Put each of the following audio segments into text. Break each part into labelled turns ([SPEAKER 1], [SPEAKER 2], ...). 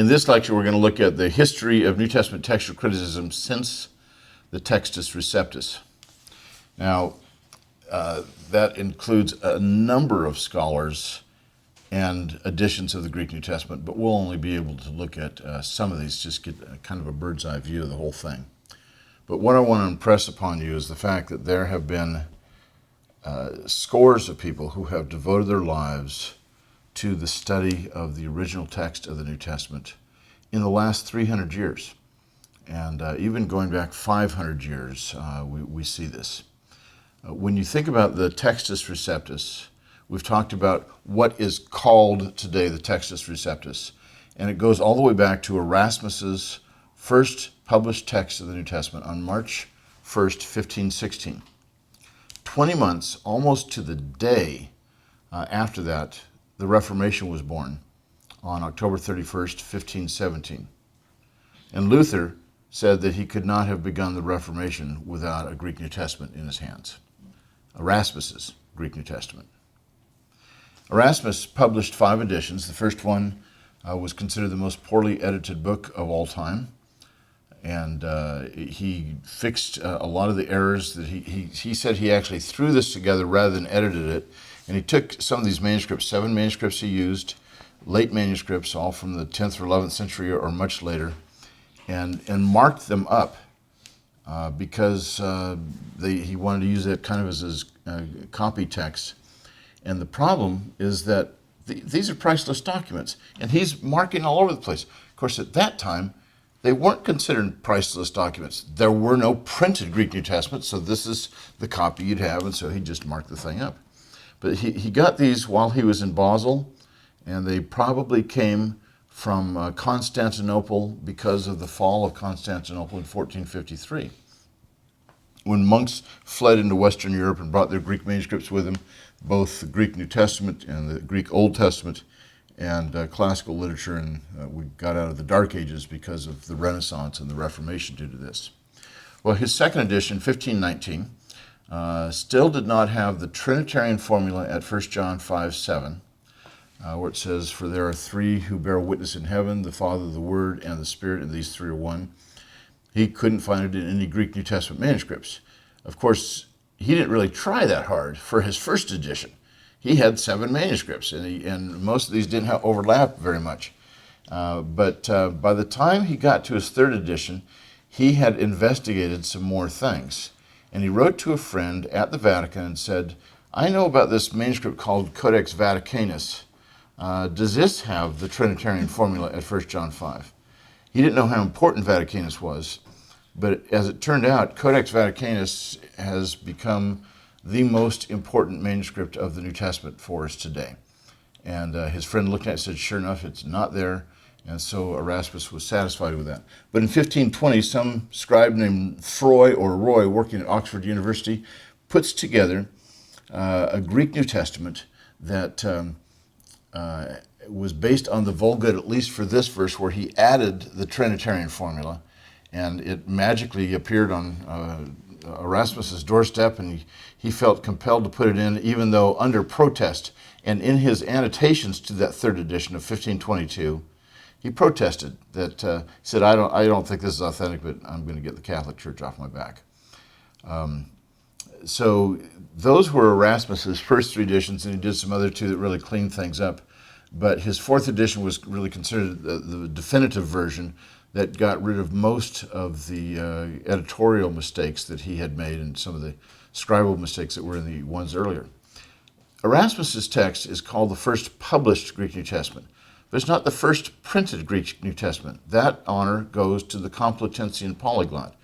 [SPEAKER 1] In this lecture, we're going to look at the history of New Testament textual criticism since the Textus Receptus. Now, that includes a number of scholars and editions of the Greek New Testament, but we'll only be able to look at some of these, just get kind of a bird's eye view of the whole thing. But what I want to impress upon you is the fact that there have been scores of people who have devoted their lives to the study of the original text of the New Testament in the last 300 years. And even going back 500 years, we see this. When you think about the Textus Receptus, we've talked about what is called today the Textus Receptus. And it goes all the way back to Erasmus's first published text of the New Testament on March 1st, 1516. 20 months, almost to the day after that, the Reformation was born on October 31st, 1517. And Luther said that he could not have begun the Reformation without a Greek New Testament in his hands. Erasmus's Greek New Testament. Erasmus published 5 editions. The first one was considered the most poorly edited book of all time. And he fixed a lot of the errors that he said he actually threw this together rather than edited it. And he took some of these manuscripts, 7 manuscripts he used, late manuscripts, all from the 10th or 11th century or much later, and marked them up because he wanted to use it kind of as his copy text. And the problem is that these are priceless documents, and he's marking all over the place. Of course, at that time, they weren't considered priceless documents. There were no printed Greek New Testament, so this is the copy you'd have, and so he just marked the thing up. But he got these while he was in Basel, and they probably came from Constantinople because of the fall of Constantinople in 1453. When monks fled into Western Europe and brought their Greek manuscripts with them, both the Greek New Testament and the Greek Old Testament and classical literature, and we got out of the Dark Ages because of the Renaissance and the Reformation due to this. Well, his second edition, 1519, still did not have the Trinitarian formula at 1 John 5:7, where it says, "For there are 3 who bear witness in heaven, the Father, the Word, and the Spirit, and these 3 are one." He couldn't find it in any Greek New Testament manuscripts. Of course, he didn't really try that hard for his first edition. He had 7 manuscripts, and most of these didn't overlap very much. But by the time he got to his third edition, he had investigated some more things. And he wrote to a friend at the Vatican and said, "I know about this manuscript called Codex Vaticanus. Does this have the Trinitarian formula at 1 John 5? He didn't know how important Vaticanus was, but as it turned out, Codex Vaticanus has become the most important manuscript of the New Testament for us today. And his friend looked at it and said, "Sure enough, it's not there." And so Erasmus was satisfied with that. But in 1520, some scribe named Froy or Roy, working at Oxford University, puts together a Greek New Testament that was based on the Vulgate, at least for this verse, where he added the Trinitarian formula. And it magically appeared on Erasmus's doorstep, and he felt compelled to put it in, even though under protest. And in his annotations to that third edition of 1522, he protested that, he said, I don't think this is authentic, but I'm going to get the Catholic Church off my back. So those were Erasmus's first 3 editions, and he did some other 2 that really cleaned things up. But his 4th edition was really considered the definitive version that got rid of most of the editorial mistakes that he had made and some of the scribal mistakes that were in the ones earlier. Erasmus's text is called the first published Greek New Testament, but it's not the first printed Greek New Testament. That honor goes to the Complutensian Polyglot.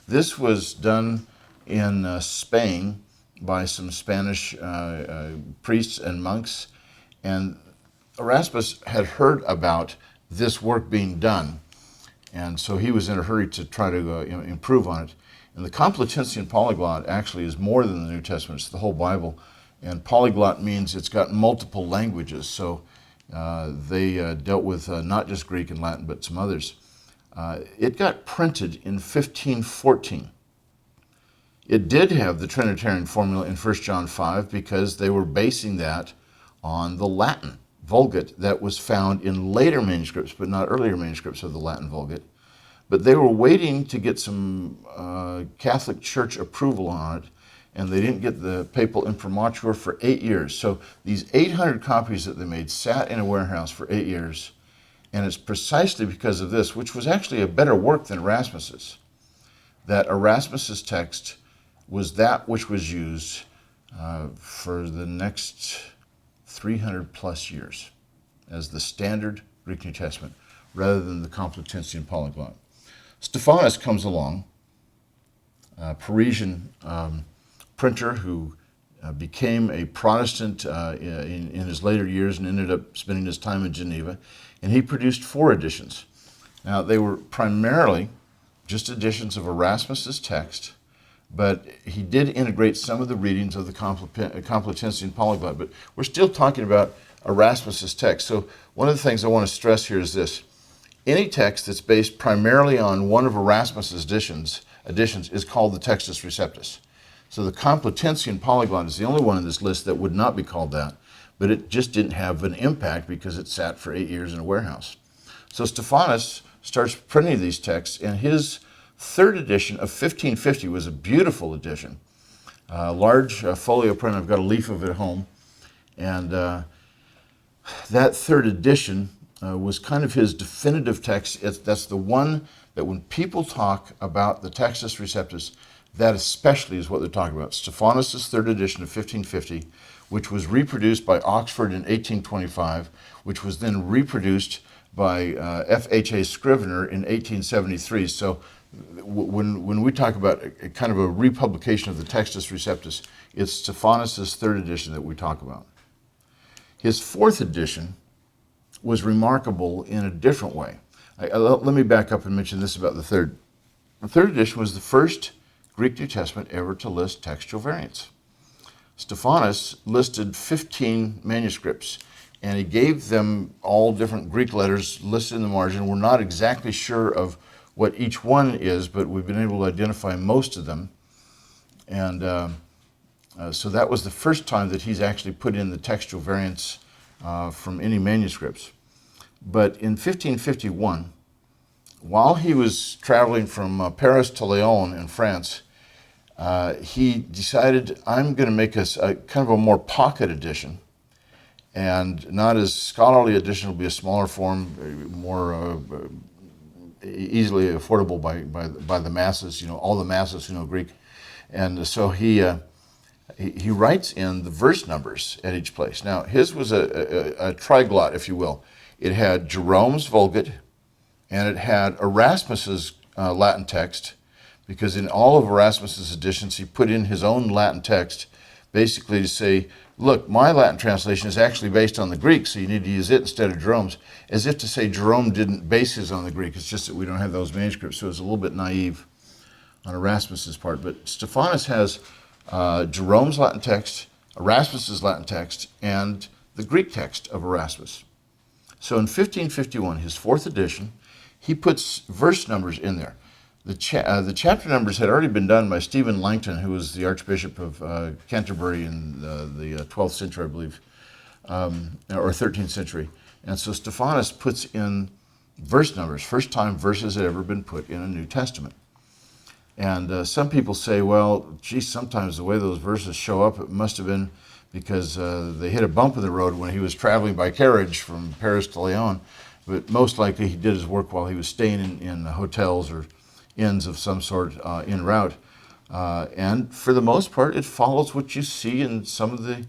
[SPEAKER 1] This was done in Spain by some Spanish priests and monks, and Erasmus had heard about this work being done, and so he was in a hurry to try to improve on it. And the Complutensian Polyglot actually is more than the New Testament. It's the whole Bible. And polyglot means it's got multiple languages. So they dealt with not just Greek and Latin, but some others. It got printed in 1514. It did have the Trinitarian formula in 1 John 5 because they were basing that on the Latin Vulgate that was found in later manuscripts, but not earlier manuscripts of the Latin Vulgate. But they were waiting to get some Catholic Church approval on it, and they didn't get the papal imprimatur for 8 years. So these 800 copies that they made sat in a warehouse for 8 years, and it's precisely because of this, which was actually a better work than Erasmus's, that Erasmus's text was that which was used for the next 300 plus years as the standard Greek New Testament, rather than the Complutensian Polyglot. Stephanus comes along, a Parisian printer who became a Protestant in his later years and ended up spending his time in Geneva, and he produced 4 editions. Now, they were primarily just editions of Erasmus's text, but he did integrate some of the readings of the Complutensian Polyglot, but we're still talking about Erasmus's text. So one of the things I want to stress here is this. Any text that's based primarily on one of Erasmus's editions is called the Textus Receptus. So the Complutensian Polyglot is the only one in this list that would not be called that, but it just didn't have an impact because it sat for 8 years in a warehouse. So Stephanus starts printing these texts, and his 3rd edition of 1550 was a beautiful edition. Large folio print. I've got a leaf of it at home. And that 3rd edition was kind of his definitive text. That's the one that when people talk about the Textus Receptus, that especially is what they're talking about. Stephanus' 3rd edition of 1550, which was reproduced by Oxford in 1825, which was then reproduced by F.H.A. Scrivener in 1873. So when we talk about a kind of a republication of the Textus Receptus, it's Stephanus' 3rd edition that we talk about. His 4th edition was remarkable in a different way. Let me back up and mention this about the 3rd. The 3rd edition was the first Greek New Testament ever to list textual variants. Stephanus listed 15 manuscripts, and he gave them all different Greek letters listed in the margin. We're not exactly sure of what each one is, but we've been able to identify most of them. And so that was the first time that he's actually put in the textual variants from any manuscripts. But in 1551, while he was traveling from Paris to Lyon in France, he decided, I'm going to make a kind of a more pocket edition, and not as scholarly edition. Will be a smaller form, more easily affordable by the masses. All the masses who know Greek, and so he writes in the verse numbers at each place. Now his was a triglot, if you will. It had Jerome's Vulgate, and it had Erasmus's Latin text, because in all of Erasmus's editions, he put in his own Latin text, basically to say, look, my Latin translation is actually based on the Greek, so you need to use it instead of Jerome's, as if to say Jerome didn't base his on the Greek. It's just that we don't have those manuscripts, so it's a little bit naive on Erasmus's part. But Stephanus has Jerome's Latin text, Erasmus's Latin text, and the Greek text of Erasmus. So in 1551, his 4th edition, he puts verse numbers in there. The chapter numbers had already been done by Stephen Langton, who was the Archbishop of Canterbury in the 12th century, I believe, or 13th century. And so Stephanus puts in verse numbers, first time verses had ever been put in a New Testament. And some people say, well, geez, sometimes the way those verses show up, it must have been because they hit a bump in the road when he was traveling by carriage from Paris to Lyon. But most likely he did his work while he was staying in hotels or inns of some sort en route. And for the most part, it follows what you see in some of the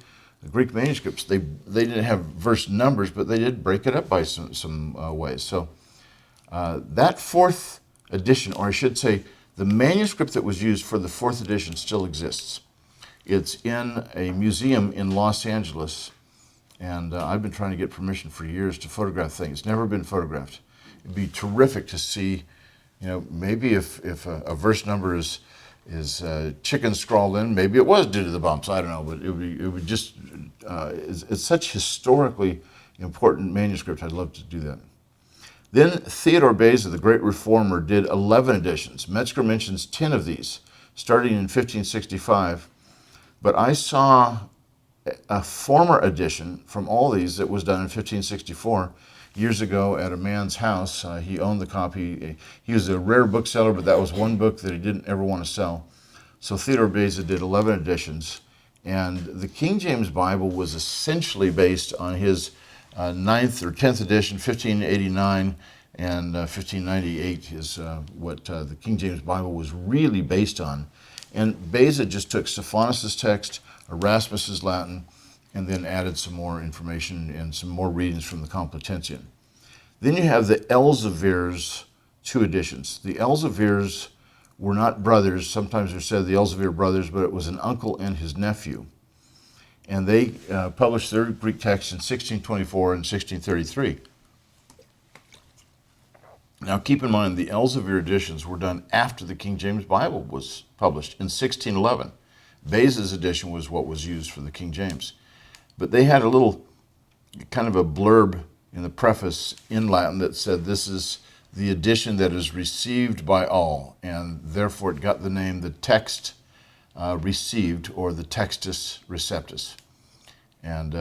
[SPEAKER 1] Greek manuscripts. They didn't have verse numbers, but they did break it up by some ways. So that 4th edition, or I should say, the manuscript that was used for the 4th edition still exists. It's in a museum in Los Angeles, and I've been trying to get permission for years to photograph things. It's never been photographed. It'd be terrific to see, maybe if a verse number is chicken scrawled in, maybe it was due to the bumps. I don't know, but it would just it's such historically important manuscript. I'd love to do that. Then Theodore Beza, the great reformer, did 11 editions. Metzger mentions 10 of these, starting in 1565. But I saw a former edition from all these that was done in 1564, years ago at a man's house. He owned the copy. He was a rare bookseller, but that was one book that he didn't ever want to sell. So Theodore Beza did 11 editions, and the King James Bible was essentially based on his 9th or 10th edition, 1589, and 1598 is what the King James Bible was really based on. And Beza just took Stephanus' text, Erasmus' Latin, and then added some more information and some more readings from the Complutensian. Then you have the Elzevirs, 2 editions. The Elzevirs were not brothers. Sometimes they're said the Elzevir brothers, but it was an uncle and his nephew. And they published their Greek text in 1624 and 1633. Now keep in mind, the Elzevir editions were done after the King James Bible was published in 1611. Beza's edition was what was used for the King James. But they had a little kind of a blurb in the preface in Latin that said, this is the edition that is received by all, and therefore it got the name the text received, or the Textus Receptus. And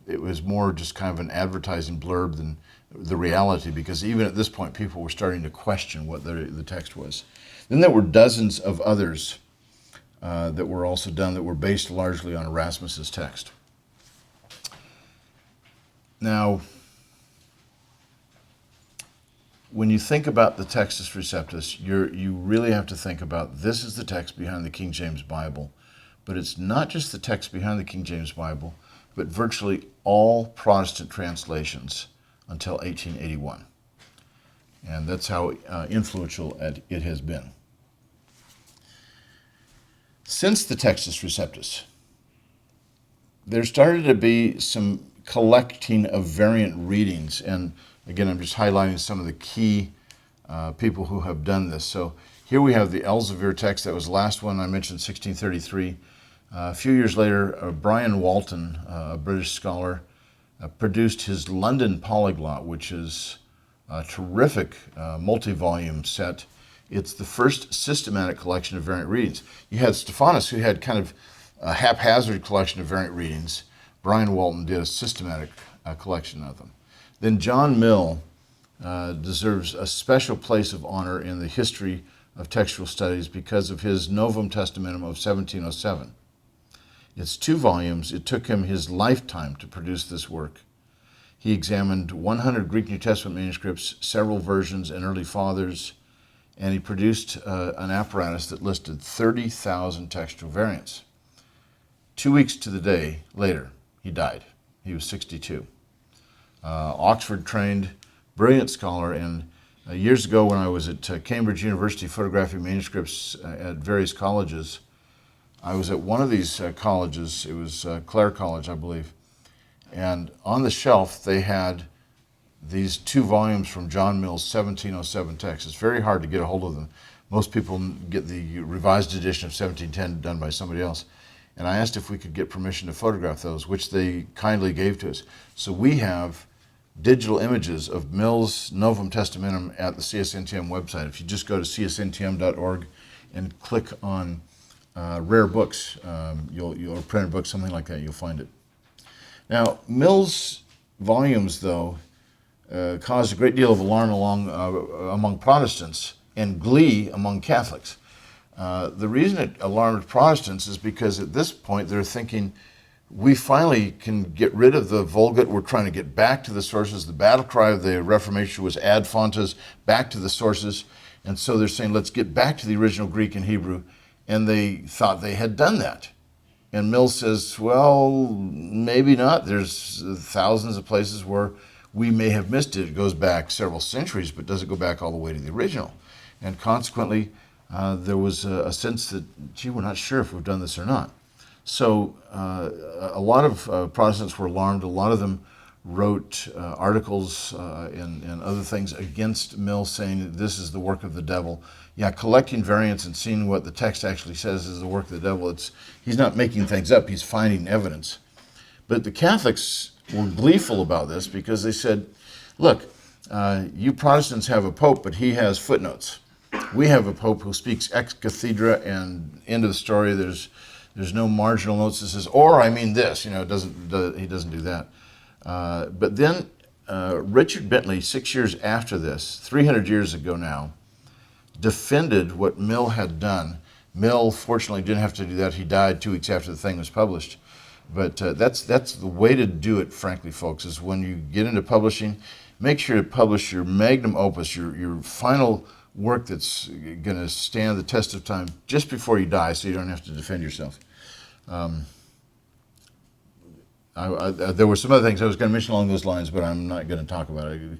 [SPEAKER 1] it was more just kind of an advertising blurb than the reality, because even at this point people were starting to question what the text was. Then there were dozens of others that were also done that were based largely on Erasmus's text. Now, when you think about the Textus Receptus, you really have to think about, this is the text behind the King James Bible. But it's not just the text behind the King James Bible, but virtually all Protestant translations until 1881. And that's how influential it has been. Since the Textus Receptus, there started to be some collecting of variant readings, and again, I'm just highlighting some of the key people who have done this. So here we have the Elzevir text. That was the last one I mentioned, 1633. A few years later, Brian Walton, a British scholar, produced his London Polyglot, which is a terrific multi-volume set. It's the first systematic collection of variant readings. You had Stephanus, who had kind of a haphazard collection of variant readings. Brian Walton did a systematic collection of them. Then John Mill deserves a special place of honor in the history of textual studies because of his Novum Testamentum of 1707. It's 2 volumes. It took him his lifetime to produce this work. He examined 100 Greek New Testament manuscripts, several versions, and early fathers, and he produced an apparatus that listed 30,000 textual variants. 2 weeks to the day later, he died. He was 62. Oxford trained, brilliant scholar, and years ago when I was at Cambridge University photographing manuscripts at various colleges, I was at one of these colleges. It was Clare College, I believe, and on the shelf they had these 2 volumes from John Mill's 1707 text. It's very hard to get a hold of them. Most people get the revised edition of 1710 done by somebody else. And I asked if we could get permission to photograph those, which they kindly gave to us. So we have digital images of Mill's Novum Testamentum at the CSNTM website. If you just go to csntm.org and click on rare books, you'll print a book, something like that, you'll find it. Now, Mill's volumes, though, caused a great deal of alarm among Protestants and glee among Catholics. The reason it alarmed Protestants is because at this point they're thinking, we finally can get rid of the Vulgate. We're trying to get back to the sources. The battle cry of the Reformation was ad fontes, back to the sources. And so they're saying, let's get back to the original Greek and Hebrew. And they thought they had done that. And Mill says, well, maybe not. There's thousands of places where we may have missed it. It goes back several centuries, but doesn't go back all the way to the original. And consequently, there was a sense that, gee, we're not sure if we've done this or not. So a lot of Protestants were alarmed. A lot of them wrote articles and other things against Mill, saying that this is the work of the devil. Yeah, collecting variants and seeing what the text actually says is the work of the devil. He's not making things up. He's finding evidence. But the Catholics were gleeful about this because they said, look, you Protestants have a pope, but he has footnotes. We have a pope who speaks ex cathedra, and end of the story. There's There's no marginal notes that says, or I mean this. He doesn't do that. But then Richard Bentley, 6 years after this, 300 years ago now, defended what Mill had done. Mill, fortunately, didn't have to do that. He died 2 weeks after the thing was published. But that's the way to do it, frankly, folks, is when you get into publishing, make sure to publish your magnum opus, your final work that's going to stand the test of time just before you die, so you don't have to defend yourself. There were some other things I was going to mention along those lines, but I'm not going to talk about it.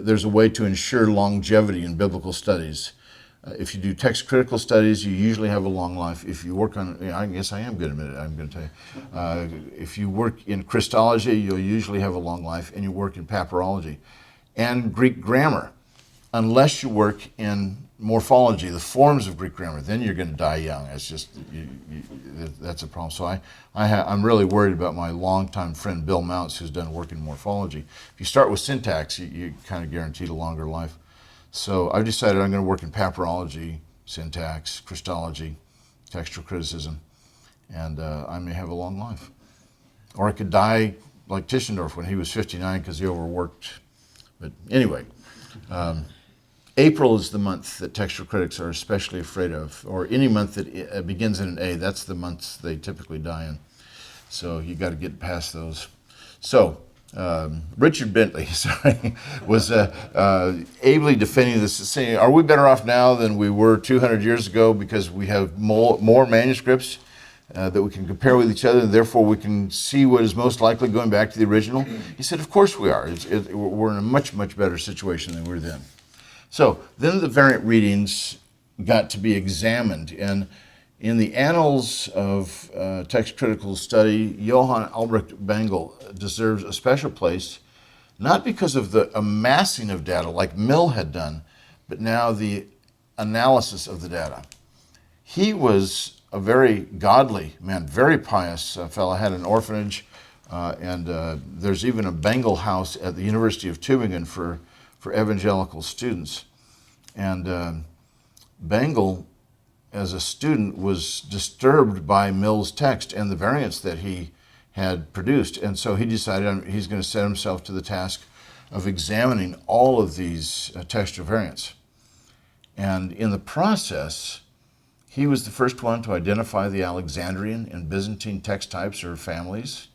[SPEAKER 1] There's a way to ensure longevity in biblical studies. If you do text critical studies, you usually have a long life. If you work on, I guess I am good at it, I'm going to tell you. If you work in Christology, you'll usually have a long life, and you work in papyrology. And Greek grammar, unless you work in morphology, the forms of Greek grammar, then you're going to die young. It's just, that's a problem. So I'm really worried about my longtime friend Bill Mounts, who's done work in morphology. If you start with syntax, you kind of guaranteed a longer life. So I've decided I'm going to work in papyrology, syntax, Christology, textual criticism, and I may have a long life. Or I could die like Tischendorf when he was 59 because he overworked. But anyway, April is the month that textual critics are especially afraid of, or any month that begins in an A. That's the months they typically die in. So you got to get past those. So Richard Bentley, was ably defending this, saying, are we better off now than we were 200 years ago because we have more manuscripts that we can compare with each other, and therefore we can see what is most likely going back to the original? He said, of course we are. We're in a much, much better situation than we were then. So then the variant readings got to be examined, and in the annals of text critical study, Johann Albrecht Bengel deserves a special place, not because of the amassing of data like Mill had done, but now the analysis of the data. He was a very godly man, very pious fellow, had an orphanage, and there's even a Bengel house at the University of Tübingen for evangelical students. And Bengel, as a student, was disturbed by Mill's text and the variants that he had produced. And so he decided he's going to set himself to the task of examining all of these textual variants. And in the process, he was the first one to identify the Alexandrian and Byzantine text types or families.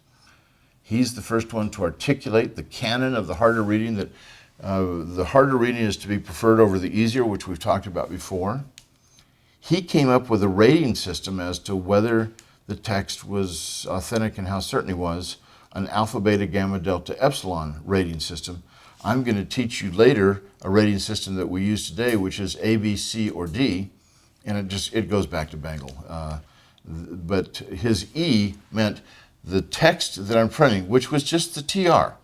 [SPEAKER 1] He's the first one to articulate the canon of the harder reading, that the harder reading is to be preferred over the easier, which we've talked about before. He came up with a rating system as to whether the text was authentic and how certain he was, an alpha, beta, gamma, delta, epsilon rating system. I'm going to teach you later a rating system that we use today, which is A, B, C, or D, and it goes back to Bengel. But his E meant the text that I'm printing, which was just the TR,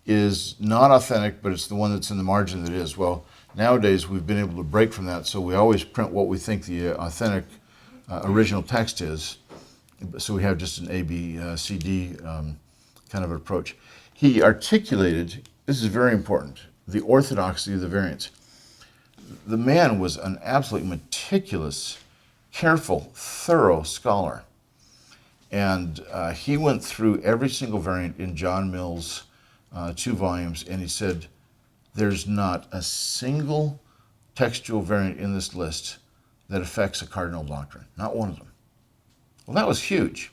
[SPEAKER 1] is not authentic, but it's the one that's in the margin that is. Well, nowadays we've been able to break from that, so we always print what we think the authentic original text is. So we have just an A, B, C, D kind of approach. He articulated, this is very important, the orthodoxy of the variants. The man was an absolutely meticulous, careful, thorough scholar. And he went through every single variant in John Mill's 2 volumes, and he said, there's not a single textual variant in this list that affects a cardinal doctrine. Not one of them. Well, that was huge.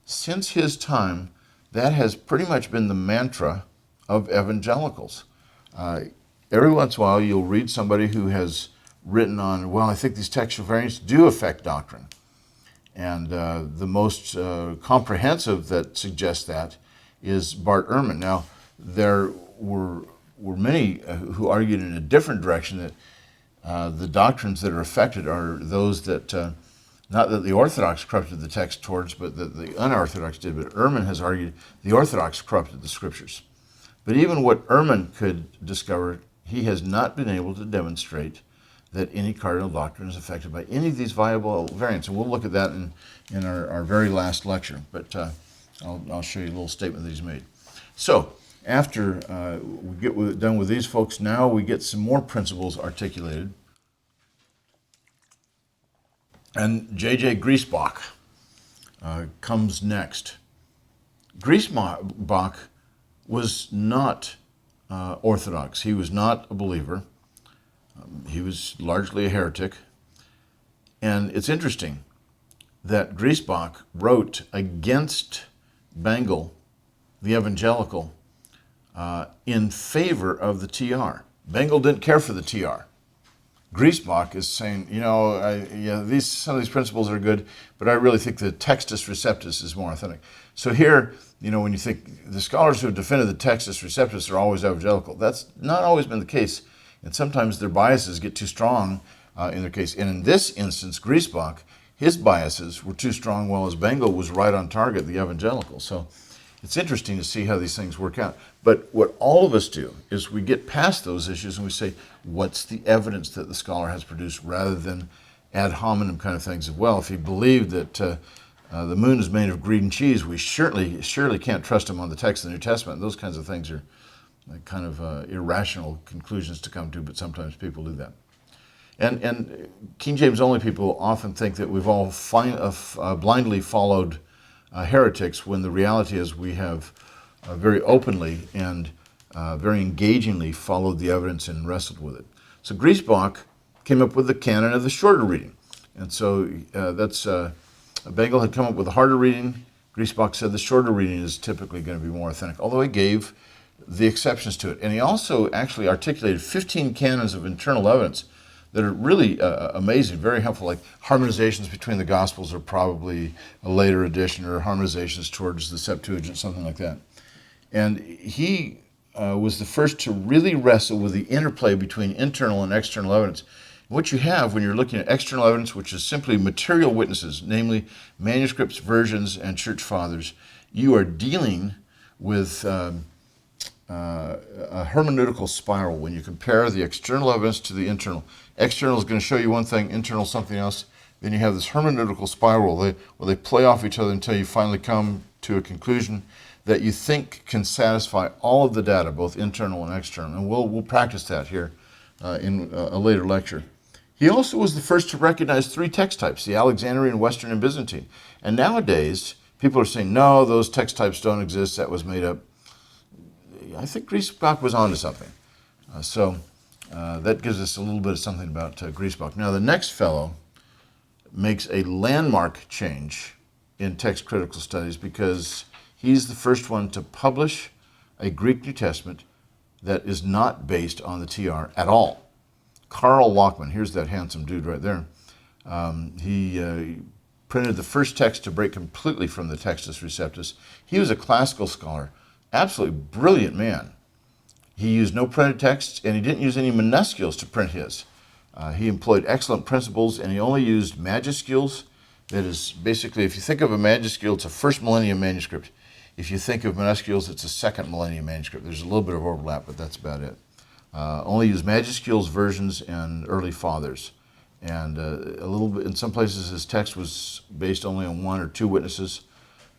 [SPEAKER 1] Since his time, that has pretty much been the mantra of evangelicals. Every once in a while, you'll read somebody who has written on, well, I think these textual variants do affect doctrine. And the most comprehensive that suggests that is Bart Ehrman. Now, there were many who argued in a different direction, that the doctrines that are affected are those that, not that the Orthodox corrupted the text towards, but that the unorthodox did. But Ehrman has argued the Orthodox corrupted the Scriptures. But even what Ehrman could discover, he has not been able to demonstrate that any cardinal doctrine is affected by any of these viable variants. And we'll look at that in our very last lecture. But I'll show you a little statement that he's made. So after we get done with these folks, now we get some more principles articulated. And J.J. Griesbach comes next. Griesbach was not Orthodox. He was not a believer. He was largely a heretic. And it's interesting that Griesbach wrote against Bengel, the evangelical, in favor of the TR. Bengel didn't care for the TR. Griesbach is saying, some of these principles are good, but I really think the Textus Receptus is more authentic. So here, when you think the scholars who have defended the Textus Receptus are always evangelical, that's not always been the case. And sometimes their biases get too strong in their case. And in this instance, Griesbach, his biases were too strong, while as Bengel was right on target, the evangelical. So it's interesting to see how these things work out. But what all of us do is we get past those issues and we say, what's the evidence that the scholar has produced, rather than ad hominem kind of things of, well, if he believed that the moon is made of green cheese, we surely can't trust him on the text of the New Testament. Those kinds of things are kind of irrational conclusions to come to, but sometimes people do that. And King James only people often think that we've all blindly followed heretics, when the reality is we have very openly and very engagingly followed the evidence and wrestled with it. So Griesbach came up with the canon of the shorter reading. And so Bengel had come up with a harder reading. Griesbach said the shorter reading is typically going to be more authentic, although he gave the exceptions to it. And he also actually articulated 15 canons of internal evidence that are really amazing, very helpful, like harmonizations between the Gospels are probably a later addition, or harmonizations towards the Septuagint, something like that. And he was the first to really wrestle with the interplay between internal and external evidence. What you have when you're looking at external evidence, which is simply material witnesses, namely manuscripts, versions, and church fathers, you are dealing with a hermeneutical spiral when you compare the external evidence to the internal. External is going to show you one thing, internal something else. Then you have this hermeneutical spiral where they play off each other until you finally come to a conclusion that you think can satisfy all of the data, both internal and external. And we'll practice that here in a later lecture. He also was the first to recognize three text types, the Alexandrian, Western, and Byzantine. And nowadays, people are saying, no, those text types don't exist, that was made up. I think Griesbach was onto something. That gives us a little bit of something about Griesbach. Now, the next fellow makes a landmark change in text critical studies, because he's the first one to publish a Greek New Testament that is not based on the TR at all. Karl Lockman, here's that handsome dude right there. He printed the first text to break completely from the Textus Receptus. He was a classical scholar, absolutely brilliant man. He used no printed texts, and he didn't use any minuscules to print his. He employed excellent principles, and he only used majuscules. That is, basically, if you think of a majuscule, it's a first millennium manuscript. If you think of minuscules, it's a second millennium manuscript. There's a little bit of overlap, but that's about it. Only used majuscules, versions, and early fathers. And a little bit, in some places, his text was based only on one or two witnesses,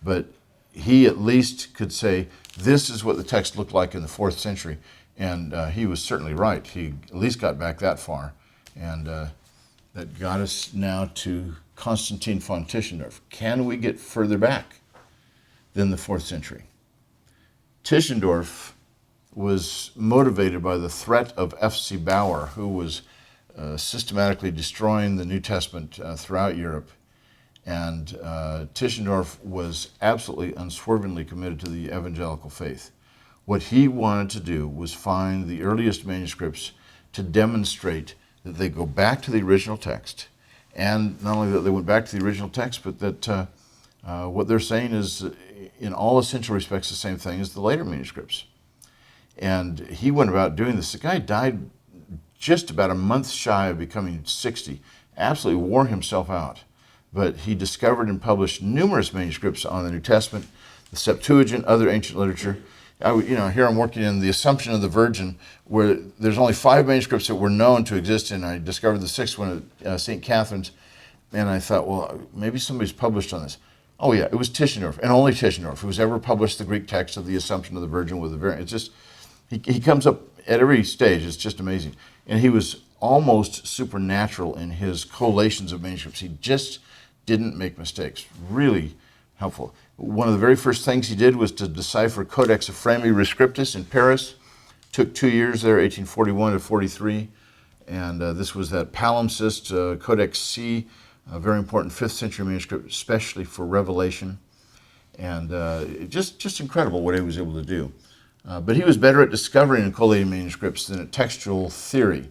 [SPEAKER 1] but he at least could say, this is what the text looked like in the 4th century. And he was certainly right. He at least got back that far. And that got us now to Constantine von Tischendorf. Can we get further back than the 4th century? Tischendorf was motivated by the threat of F.C. Bauer, who was systematically destroying the New Testament throughout Europe. And Tischendorf was absolutely unswervingly committed to the evangelical faith. What he wanted to do was find the earliest manuscripts to demonstrate that they go back to the original text, and not only that they went back to the original text, but that what they're saying is, in all essential respects, the same thing as the later manuscripts. And he went about doing this. The guy died just about a month shy of becoming 60, absolutely wore himself out. But he discovered and published numerous manuscripts on the New Testament, the Septuagint, other ancient literature. Here I'm working in the Assumption of the Virgin, where there's only 5 manuscripts that were known to exist, and I discovered the 6th one at St. Catherine's, and I thought, well, maybe somebody's published on this. Oh yeah, it was Tischendorf, and only Tischendorf, who's ever published the Greek text of the Assumption of the Virgin with a variant. It's just, he comes up at every stage, it's just amazing. And he was almost supernatural in his collations of manuscripts. He just didn't make mistakes. Really helpful. One of the very first things he did was to decipher Codex Ephraemi Receptus in Paris. Took 2 years there, 1841 to 43. And this was that palimpsest, Codex C, a very important 5th century manuscript, especially for Revelation. And just incredible what he was able to do. But he was better at discovering and collating manuscripts than at textual theory.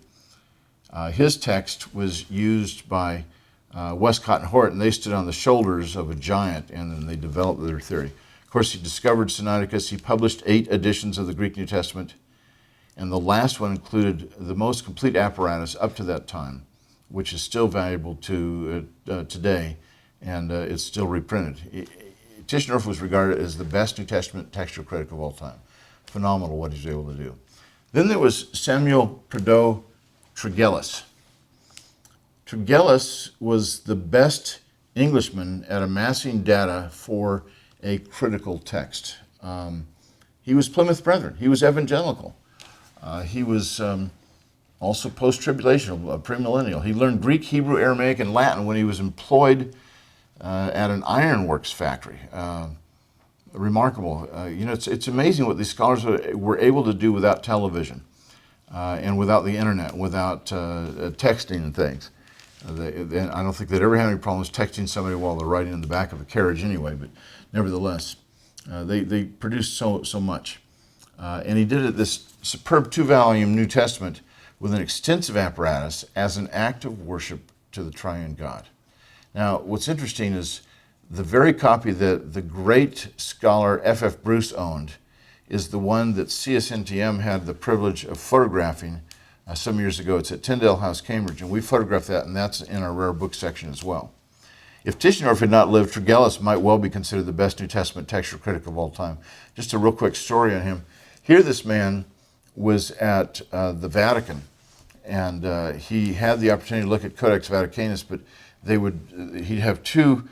[SPEAKER 1] His text was used by Westcott and Hort, and they stood on the shoulders of a giant, and then they developed their theory. Of course, he discovered Sinaiticus. He published 8 editions of the Greek New Testament, and the last one included the most complete apparatus up to that time, which is still valuable to today, and it's still reprinted. Tischendorf was regarded as the best New Testament textual critic of all time. Phenomenal what he's able to do. Then there was Samuel Prideaux Tregelles. Tregelles was the best Englishman at amassing data for a critical text. He was Plymouth Brethren. He was evangelical. He was also post-tribulational, premillennial. He learned Greek, Hebrew, Aramaic, and Latin when he was employed at an ironworks factory. Remarkable. It's amazing what these scholars were able to do without television and without the internet, without texting and things. I don't think they'd ever had any problems texting somebody while they're riding in the back of a carriage anyway, but nevertheless, they produced so much. And he did it, this superb 2-volume New Testament with an extensive apparatus as an act of worship to the triune God. Now, what's interesting is the very copy that the great scholar F.F. Bruce owned is the one that CSNTM had the privilege of photographing some years ago. It's at Tyndale House, Cambridge, and we photographed that, and that's in our rare book section as well. If Tischendorf had not lived, Tregelles might well be considered the best New Testament textual critic of all time. Just a real quick story on him. Here this man was at the Vatican, and he had the opportunity to look at Codex Vaticanus, but he'd have 2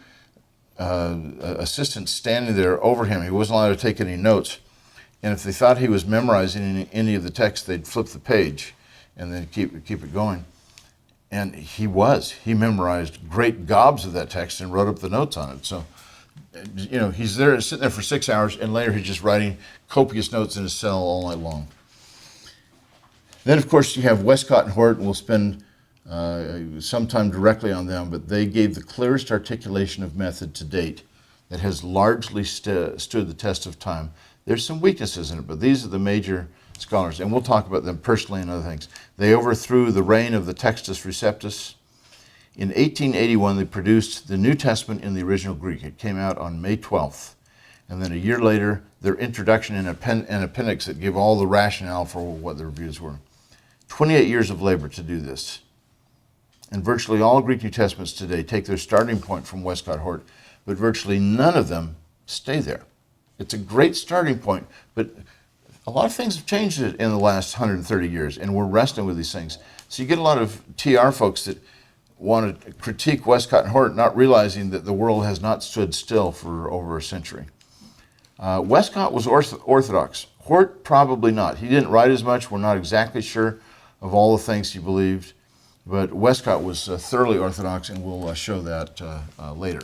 [SPEAKER 1] assistants standing there over him. He wasn't allowed to take any notes. And if they thought he was memorizing any of the text, they'd flip the page and then keep it going. And he memorized great gobs of that text and wrote up the notes on it. So, he's there sitting there for 6 hours, and later he's just writing copious notes in his cell all night long. Then, of course, you have Westcott and Hort, and we'll spend some time directly on them, but they gave the clearest articulation of method to date that has largely stood the test of time. There's some weaknesses in it, but these are the major scholars, and we'll talk about them personally and other things. They overthrew the reign of the Textus Receptus. In 1881, they produced the New Testament in the original Greek. It came out on May 12th. And then a year later, their introduction and appendix that give all the rationale for what the reviews were. 28 years of labor to do this. And virtually all Greek New Testaments today take their starting point from Westcott Hort, but virtually none of them stay there. It's a great starting point, but a lot of things have changed in the last 130 years, and we're wrestling with these things. So you get a lot of TR folks that want to critique Westcott and Hort, not realizing that the world has not stood still for over a century. Westcott was Orthodox. Hort, probably not. He didn't write as much. We're not exactly sure of all the things he believed, but Westcott was thoroughly Orthodox, and we'll show that later.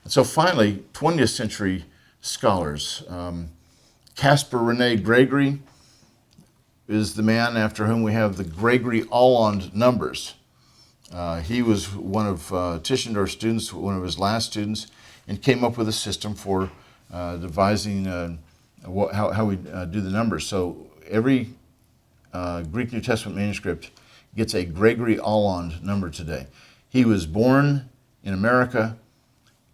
[SPEAKER 1] And so finally, 20th century scholars. Caspar René Gregory is the man after whom we have the Gregory-Aulond numbers. He was one of Tischendorf's students, one of his last students, and came up with a system for devising how we do the numbers. So every Greek New Testament manuscript gets a Gregory-Aulond number today. He was born in America,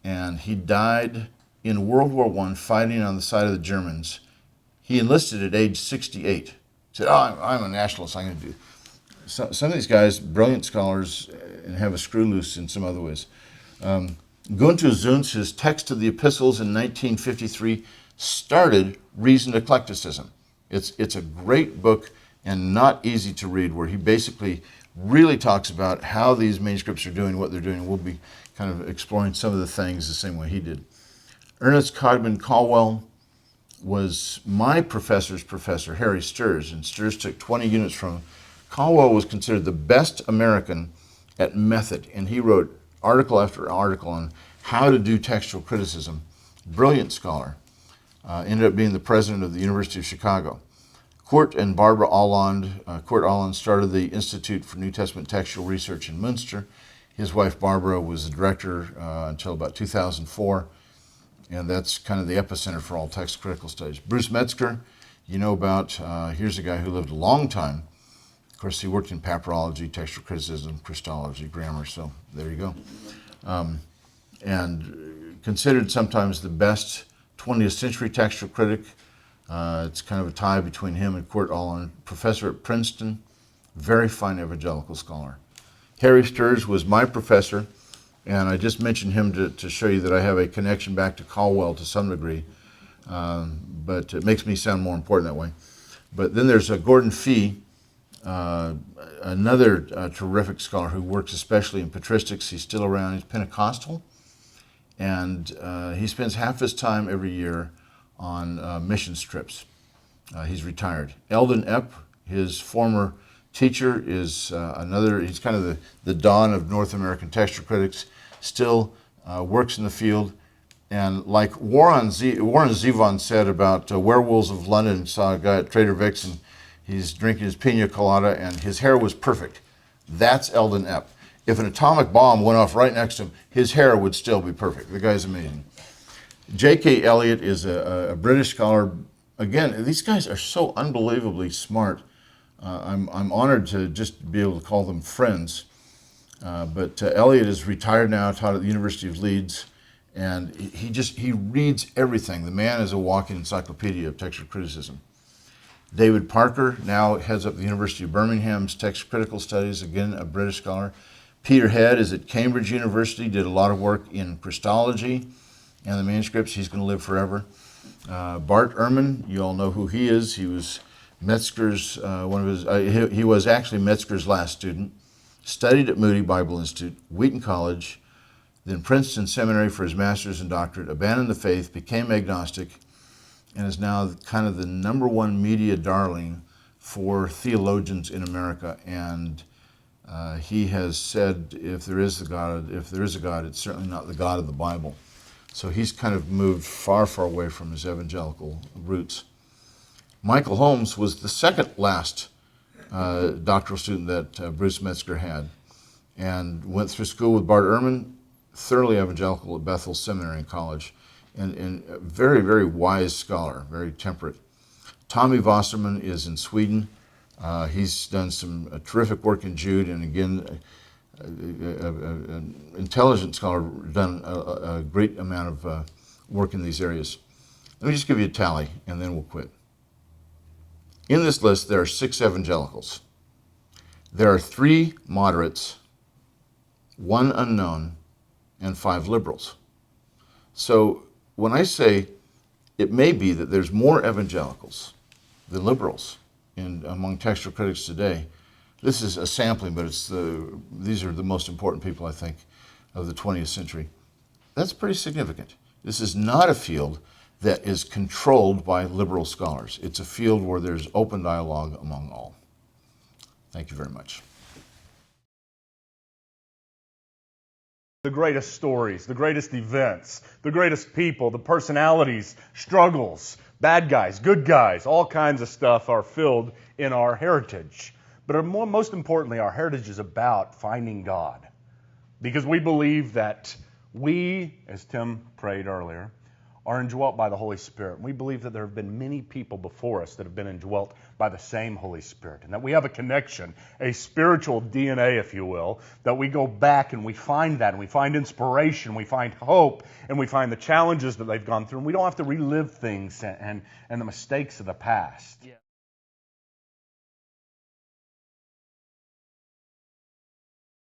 [SPEAKER 1] and he died in World War I fighting on the side of the Germans. He enlisted at age 68. He said, I'm a nationalist, I'm going to do. Some of these guys, brilliant scholars, and have a screw loose in some other ways. Gunther Zunz, his text of the epistles in 1953, started reasoned eclecticism. It's a great book and not easy to read, where he basically really talks about how these manuscripts are doing, what they're doing, and we'll be kind of exploring some of the things the same way he did. Ernest Codman Caldwell was my professor's professor, Harry Sturz, and Sturz took 20 units from Caldwell was considered the best American at method, and he wrote article after article on how to do textual criticism. Brilliant scholar. Ended up being the president of the University of Chicago. Kurt and Barbara Alland, Kurt Alland started the Institute for New Testament Textual Research in Münster. His wife Barbara was the director until about 2004, and that's kind of the epicenter for all text critical studies. Bruce Metzger, you know about, here's a guy who lived a long time. Of course, he worked in papyrology, textual criticism, Christology, grammar, so there you go. And considered sometimes the best 20th century textual critic. It's kind of a tie between him and Kurt Alland. Professor at Princeton, very fine evangelical scholar. Harry Sturz was my professor, and I just mentioned him to show you that I have a connection back to Caldwell to some degree, but it makes me sound more important that way. But then there's Gordon Fee, another terrific scholar who works especially in patristics. He's still around. He's Pentecostal, and he spends half his time every year on mission trips. He's retired. Eldon Epp, his former teacher, is he's kind of the dawn of North American textual critics, still works in the field. And like Warren Zevon said about Werewolves of London, saw a guy at Trader Vic's and he's drinking his pina colada and his hair was perfect. That's Eldon Epp. If an atomic bomb went off right next to him, his hair would still be perfect. The guy's amazing. J.K. Elliott is a British scholar. Again, these guys are so unbelievably smart. I'm honored to just be able to call them friends. But Elliott is retired now, taught at the University of Leeds, and he reads everything. The man is a walking encyclopedia of textual criticism. David Parker now heads up the University of Birmingham's Text Critical Studies, again a British scholar. Peter Head is at Cambridge University, did a lot of work in Christology and the manuscripts. He's going to live forever. Bart Ehrman, you all know who he is. He was Metzger's, he was actually Metzger's last student. Studied at Moody Bible Institute, Wheaton College, then Princeton Seminary for his master's and doctorate, abandoned the faith, became agnostic, and is now kind of the #1 media darling for theologians in America. And he has said, if there is a God, it's certainly not the God of the Bible. So he's kind of moved far, far away from his evangelical roots. Michael Holmes was the second last doctoral student that Bruce Metzger had, and went through school with Bart Ehrman, thoroughly evangelical at Bethel Seminary and College, and a very, very wise scholar, very temperate. Tommy Wasserman is in Sweden. He's done some terrific work in Jude, and again, an intelligent scholar, done a great amount of work in these areas. Let me just give you a tally, and then we'll quit. In this list, there are 6 evangelicals. There are 3 moderates, 1 unknown, and 5 liberals. So when I say it may be that there's more evangelicals than liberals among textual critics today, this is a sampling, but these are the most important people, I think, of the 20th century. That's pretty significant. This is not a field that is controlled by liberal scholars. It's a field where there's open dialogue among all. Thank you very much.
[SPEAKER 2] The greatest stories, the greatest events, the greatest people, the personalities, struggles, bad guys, good guys, all kinds of stuff are filled in our heritage. But most importantly, our heritage is about finding God. Because we believe that we, as Tim prayed earlier, are indwelt by the Holy Spirit. We believe that there have been many people before us that have been indwelt by the same Holy Spirit, and that we have a connection, a spiritual DNA, if you will, that we go back and we find that, and we find inspiration, we find hope, and we find the challenges that they've gone through, and we don't have to relive things and the mistakes of the past. Yeah.